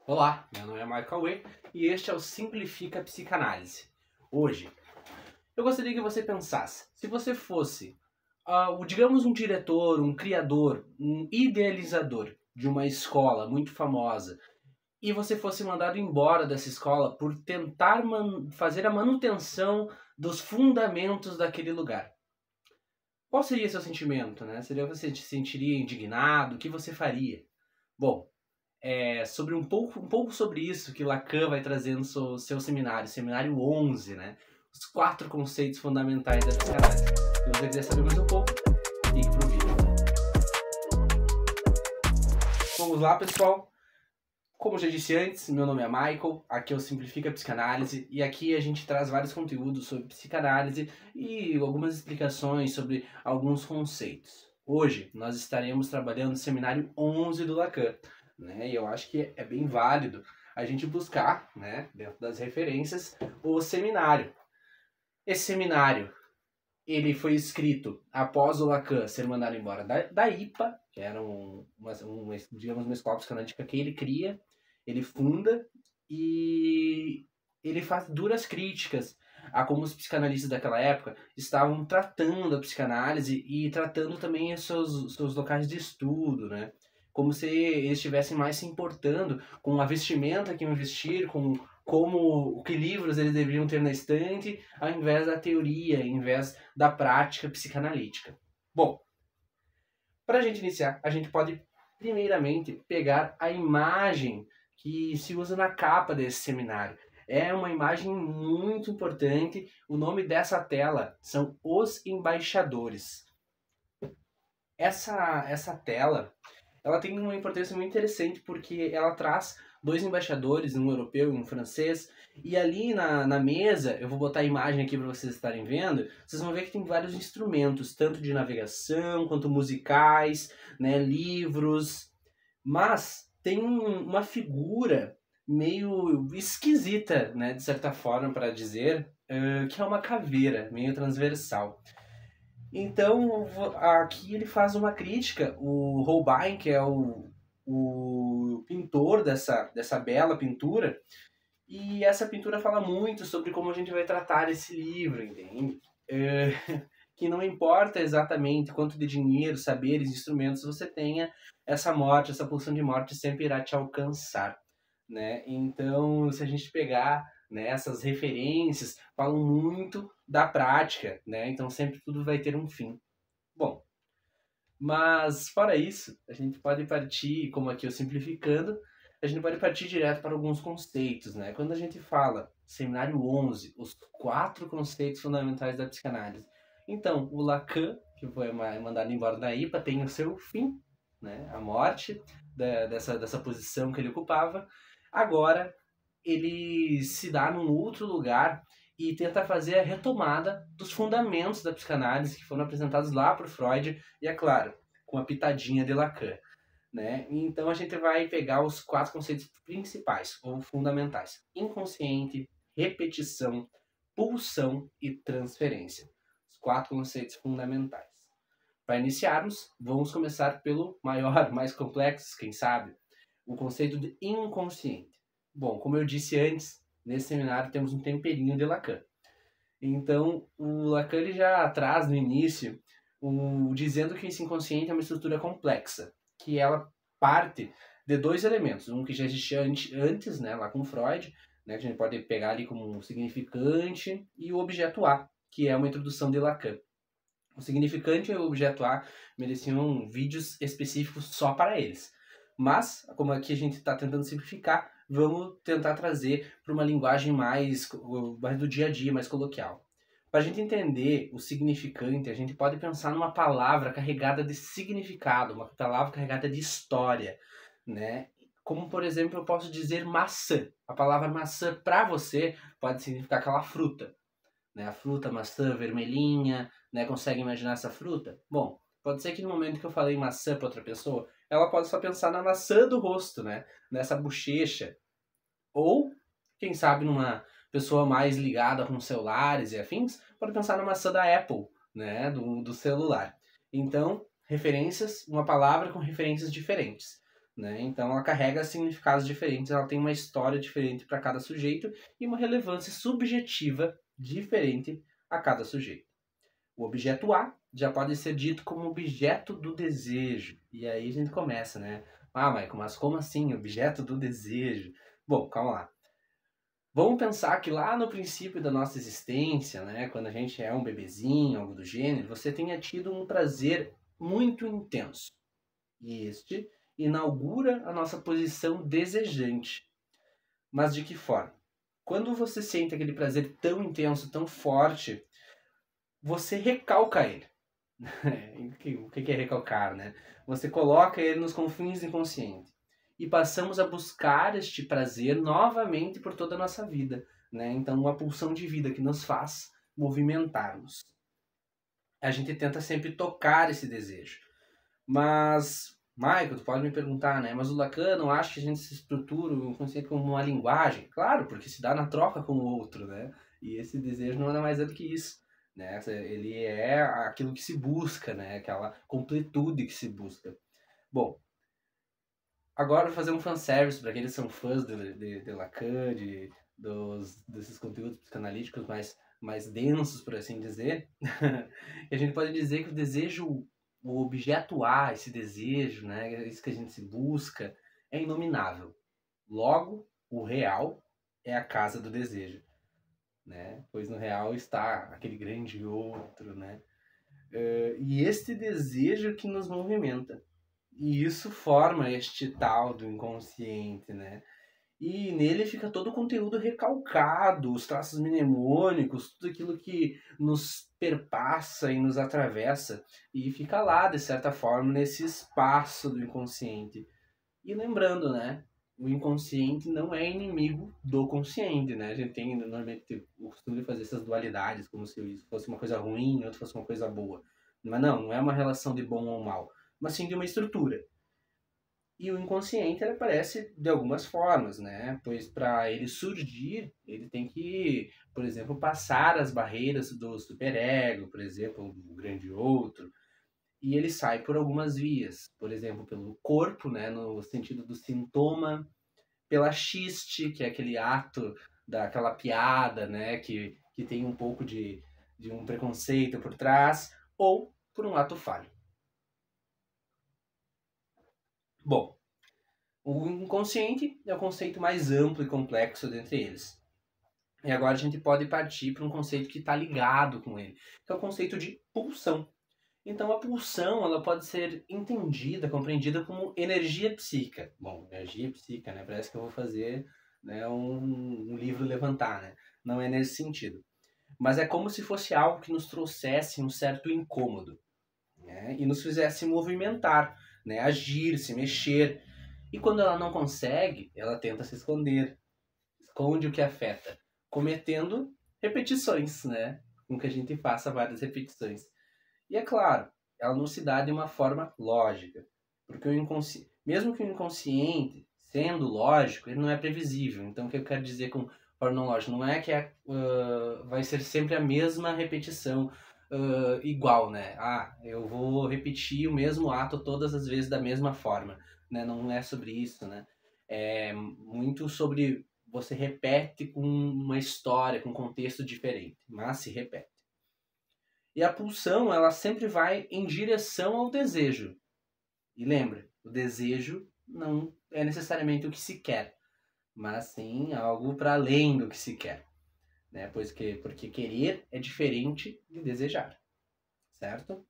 Olá, meu nome é Michael Way e este é o Simplifica Psicanálise. Hoje, eu gostaria que você pensasse, se você fosse, digamos, um diretor, um criador, um idealizador de uma escola muito famosa e você fosse mandado embora dessa escola por tentar fazer a manutenção dos fundamentos daquele lugar. Qual seria seu sentimento, né? Seria você se sentiria indignado? O que você faria? Bom, sobre um pouco sobre isso que Lacan vai trazer no seu seminário, seminário 11, né? Os 4 conceitos fundamentais da psicanálise. Se você quiser saber mais um pouco, fique pro vídeo. Vamos lá, pessoal. Como eu já disse antes, meu nome é Michael, aqui eu Simplifica Psicanálise e aqui a gente traz vários conteúdos sobre psicanálise e algumas explicações sobre alguns conceitos. Hoje nós estaremos trabalhando no seminário 11 do Lacan, né? E eu acho que é bem válido a gente buscar, né, dentro das referências, o seminário. Esse seminário, ele foi escrito após o Lacan ser mandado embora da IPA, que era digamos, uma escola psicanalítica que ele cria, ele funda e ele faz duras críticas a como os psicanalistas daquela época estavam tratando a psicanálise e tratando também os seus locais de estudo, né? Como se eles estivessem mais se importando com a vestimenta que iam vestir, com como que livros eles deveriam ter na estante, ao invés da teoria, ao invés da prática psicanalítica. Bom, para a gente iniciar, a gente pode primeiramente pegar a imagem que se usa na capa desse seminário. É uma imagem muito importante. O nome dessa tela são Os Embaixadores. Essa tela, ela tem uma importância muito interessante porque ela traz 2 embaixadores, um europeu e um francês, e ali na mesa, eu vou botar a imagem aqui para vocês estarem vendo, vocês vão ver que tem vários instrumentos, tanto de navegação quanto musicais, né, livros, mas tem uma figura meio esquisita, né, de certa forma para dizer, que é uma caveira, meio transversal. Então, aqui ele faz uma crítica, o Holbein, que é o pintor dessa bela pintura, e essa pintura fala muito sobre como a gente vai tratar esse livro, entende? Que não importa exatamente quanto de dinheiro, saberes, instrumentos você tenha, essa morte, essa pulsão de morte sempre irá te alcançar, né? Então, se a gente pegar, né, essas referências, falam muito da prática, né? Então sempre tudo vai ter um fim. Bom, mas fora isso, a gente pode partir, como aqui eu simplificando, a gente pode partir direto para alguns conceitos, né? Quando a gente fala seminário 11, os 4 conceitos fundamentais da psicanálise. Então, o Lacan, que foi mandado embora da IPA, tem o seu fim, né? A morte dessa posição que ele ocupava. Agora, ele se dá num outro lugar e tenta fazer a retomada dos fundamentos da psicanálise que foram apresentados lá por Freud e, é claro, com a pitadinha de Lacan, né? Então a gente vai pegar os 4 conceitos principais ou fundamentais: inconsciente, repetição, pulsão e transferência. Os 4 conceitos fundamentais. Para iniciarmos, vamos começar pelo maior, mais complexo, quem sabe, o conceito de inconsciente. Bom, como eu disse antes, nesse seminário temos um temperinho de Lacan. Então, o Lacan ele já traz no início dizendo que esse inconsciente é uma estrutura complexa, que ela parte de 2 elementos, um que já existia antes, né, lá com Freud, né, que a gente pode pegar ali como um significante, e o objeto A, que é uma introdução de Lacan. O significante e o objeto A mereciam vídeos específicos só para eles. Mas, como aqui a gente está tentando simplificar, vamos tentar trazer para uma linguagem mais do dia a dia, mais coloquial. Para a gente entender o significante, a gente pode pensar numa palavra carregada de significado, uma palavra carregada de história, né? Como, por exemplo, eu posso dizer maçã. A palavra maçã para você pode significar aquela fruta, né? A fruta, maçã, vermelhinha, né? Consegue imaginar essa fruta? Bom, pode ser que no momento que eu falei maçã para outra pessoa, ela pode só pensar na maçã do rosto, né? Nessa bochecha. Ou, quem sabe, numa pessoa mais ligada com celulares e afins, pode pensar na maçã da Apple, né? Do celular. Então, referências, uma palavra com referências diferentes. né? Então ela carrega significados diferentes, ela tem uma história diferente para cada sujeito e uma relevância subjetiva diferente a cada sujeito. O objeto A já pode ser dito como objeto do desejo. E aí a gente começa, né? Ah, Michael, mas como assim, objeto do desejo? Bom, calma lá. Vamos pensar que lá no princípio da nossa existência, né, quando a gente é um bebezinho, algo do gênero, você tenha tido um prazer muito intenso. E este inaugura a nossa posição desejante. Mas de que forma? Quando você sente aquele prazer tão intenso, tão forte, você recalca ele. O que é recalcar, né? Você coloca ele nos confins do inconsciente. E passamos a buscar este prazer novamente por toda a nossa vida, né? Então, uma pulsão de vida que nos faz movimentarmos. A gente tenta sempre tocar esse desejo. Mas, Michael, tu pode me perguntar, né? Mas o Lacan não acha que a gente se estrutura o inconsciente como uma linguagem? Claro, porque se dá na troca com o outro, né? E esse desejo não é nada mais do que isso, né? Ele é aquilo que se busca, né? Aquela completude que se busca. Bom, agora eu vou fazer um fanservice para aqueles que são fãs de Lacan, desses conteúdos psicanalíticos mais densos, por assim dizer. E a gente pode dizer que o desejo, o objeto A, esse desejo, né, isso que a gente se busca, é inominável. Logo, o real é a casa do desejo, né? Pois no real está aquele grande outro, né? E este desejo que nos movimenta. E isso forma este tal do inconsciente, né? E nele fica todo o conteúdo recalcado, os traços mnemônicos, tudo aquilo que nos perpassa e nos atravessa. E fica lá, de certa forma, nesse espaço do inconsciente. E lembrando, né? O inconsciente não é inimigo do consciente, né? A gente tem normalmente o costume de fazer essas dualidades, como se isso fosse uma coisa ruim e outra fosse uma coisa boa. Mas não é uma relação de bom ou mal, mas sim de uma estrutura. E o inconsciente ele aparece de algumas formas, né? Pois para ele surgir, ele tem que, por exemplo, passar as barreiras do superego, por exemplo, do grande outro, e ele sai por algumas vias, por exemplo, pelo corpo, né, no sentido do sintoma, pela xiste, que é aquele ato daquela piada, né, que tem um pouco de um preconceito por trás, ou por um ato falho. Bom, o inconsciente é o conceito mais amplo e complexo dentre eles. E agora a gente pode partir para um conceito que está ligado com ele, que é o conceito de pulsão. Então a pulsão ela pode ser entendida, compreendida como energia psíquica. Bom, energia psíquica, né? Parece que eu vou fazer, né, um livro levantar, né? Não é nesse sentido. Mas é como se fosse algo que nos trouxesse um certo incômodo, né? E nos fizesse movimentar, né? Agir, se mexer. E quando ela não consegue, ela tenta se esconder. Esconde o que afeta, cometendo repetições, né? Com que a gente faça várias repetições. E é claro, ela não se dá de uma forma lógica, porque mesmo que o inconsciente, sendo lógico, ele não é previsível. Então, o que eu quero dizer com forma não lógica? Não é que vai ser sempre a mesma repetição igual, né? Ah, eu vou repetir o mesmo ato todas as vezes da mesma forma, né? Não é sobre isso, né? É muito sobre você repete com uma história, com um contexto diferente, mas se repete. E a pulsão, ela sempre vai em direção ao desejo. E lembra, o desejo não é necessariamente o que se quer, mas sim algo para além do que se quer, né? Porque querer é diferente de desejar, certo?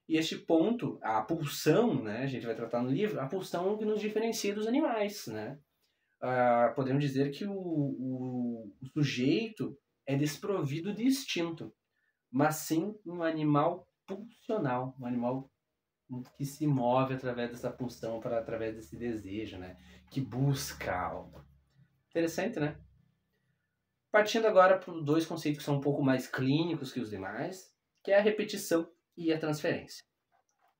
E este ponto, a pulsão, né, a gente vai tratar no livro, a pulsão é o que nos diferencia dos animais, né? Podemos dizer que o sujeito é desprovido de instinto, mas sim um animal pulsional, um animal que se move através dessa pulsão, através desse desejo, né? Que busca algo. Interessante, né? Partindo agora para dois conceitos que são um pouco mais clínicos que os demais, que é a repetição e a transferência.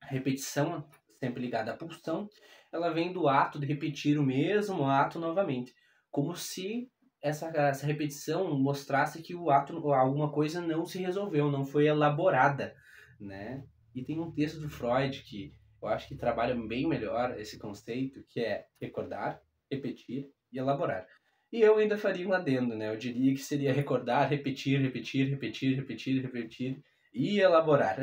A repetição, sempre ligada à pulsão, ela vem do ato de repetir o mesmo ato novamente, como se essa repetição mostrasse que o ato, alguma coisa não se resolveu, não foi elaborada, né? E tem um texto do Freud que eu acho que trabalha bem melhor esse conceito, que é recordar, repetir e elaborar. E eu ainda faria um adendo, né? Eu diria que seria recordar, repetir, repetir, repetir, repetir, repetir e elaborar.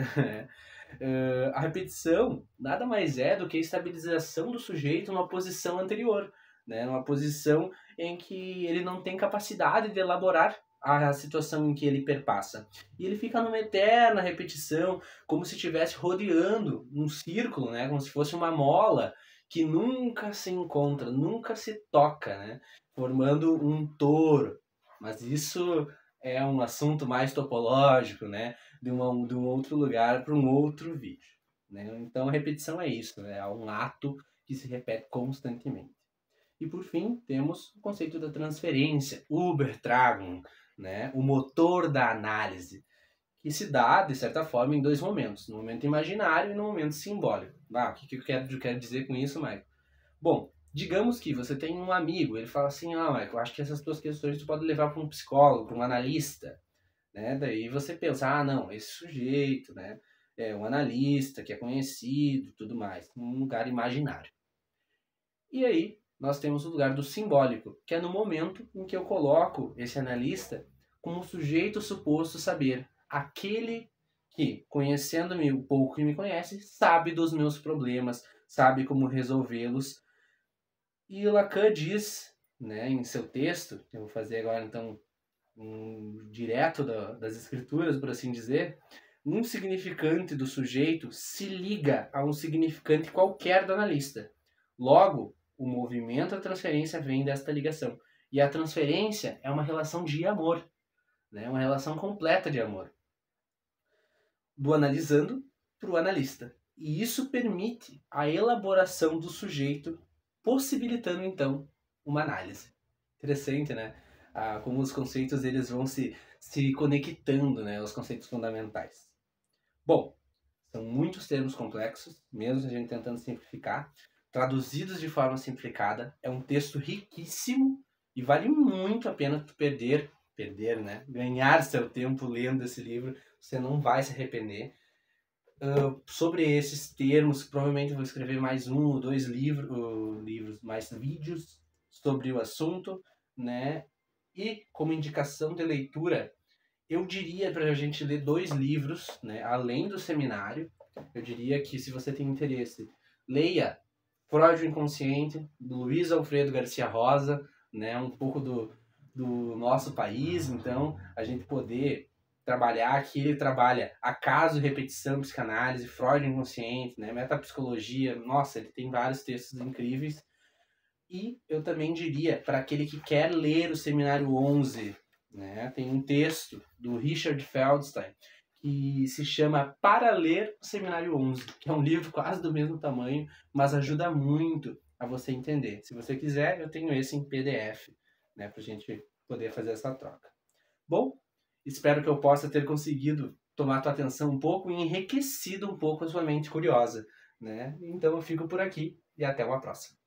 A repetição nada mais é do que a estabilização do sujeito numa posição anterior, né? Numa posição em que ele não tem capacidade de elaborar a situação em que ele perpassa. E ele fica numa eterna repetição, como se estivesse rodeando um círculo, né? Como se fosse uma mola que nunca se encontra, nunca se toca, né? Formando um touro. Mas isso é um assunto mais topológico, né? De um outro lugar para um outro vídeo. Né? Então a repetição é isso, é um ato que se repete constantemente. E por fim, temos o conceito da transferência, Übertragung, né? O motor da análise, que se dá, de certa forma, em dois momentos, no momento imaginário e no momento simbólico. O que eu quero dizer com isso, Michael? Bom, digamos que você tem um amigo, ele fala assim, Michael, eu acho que essas tuas questões tu pode levar para um psicólogo, para um analista, né? Daí você pensa, não, esse sujeito, né? É um analista que é conhecido, tudo mais, num lugar imaginário. E aí, nós temos o lugar do simbólico, que é no momento em que eu coloco esse analista como sujeito suposto saber, aquele que, conhecendo-me o pouco que me conhece, sabe dos meus problemas, sabe como resolvê-los. E Lacan diz, né, em seu texto, que eu vou fazer agora então direto das escrituras, por assim dizer, um significante do sujeito se liga a um significante qualquer do analista. Logo, o movimento da transferência vem desta ligação. E a transferência é uma relação de amor, né? Uma relação completa de amor. Do analisando para o analista. E isso permite a elaboração do sujeito, possibilitando, então, uma análise. Interessante, né? Como os conceitos eles vão se conectando, né? Os conceitos fundamentais. Bom, são muitos termos complexos, mesmo a gente tentando simplificar. Traduzidos de forma simplificada, é um texto riquíssimo e vale muito a pena tu perder, né? Ganhar seu tempo lendo esse livro, você não vai se arrepender. Sobre esses termos, provavelmente vou escrever mais um ou dois livros, mais vídeos sobre o assunto, né? E como indicação de leitura, eu diria para a gente ler 2 livros, né? Além do seminário. Eu diria que se você tem interesse, leia Freud o Inconsciente, do Luiz Alfredo Garcia Rosa, né? Um pouco do nosso país, então a gente poder trabalhar aqui. Ele trabalha acaso, repetição, psicanálise, Freud o Inconsciente, né? Metapsicologia, nossa, ele tem vários textos incríveis. E eu também diria, para aquele que quer ler o Seminário 11, né, tem um texto do Richard Feldstein que se chama Para Ler o Seminário 11, que é um livro quase do mesmo tamanho, mas ajuda muito a você entender. Se você quiser, eu tenho esse em PDF, né, para a gente poder fazer essa troca. Bom, espero que eu possa ter conseguido tomar tua atenção um pouco e enriquecido um pouco a sua mente curiosa, né? Então eu fico por aqui e até uma próxima.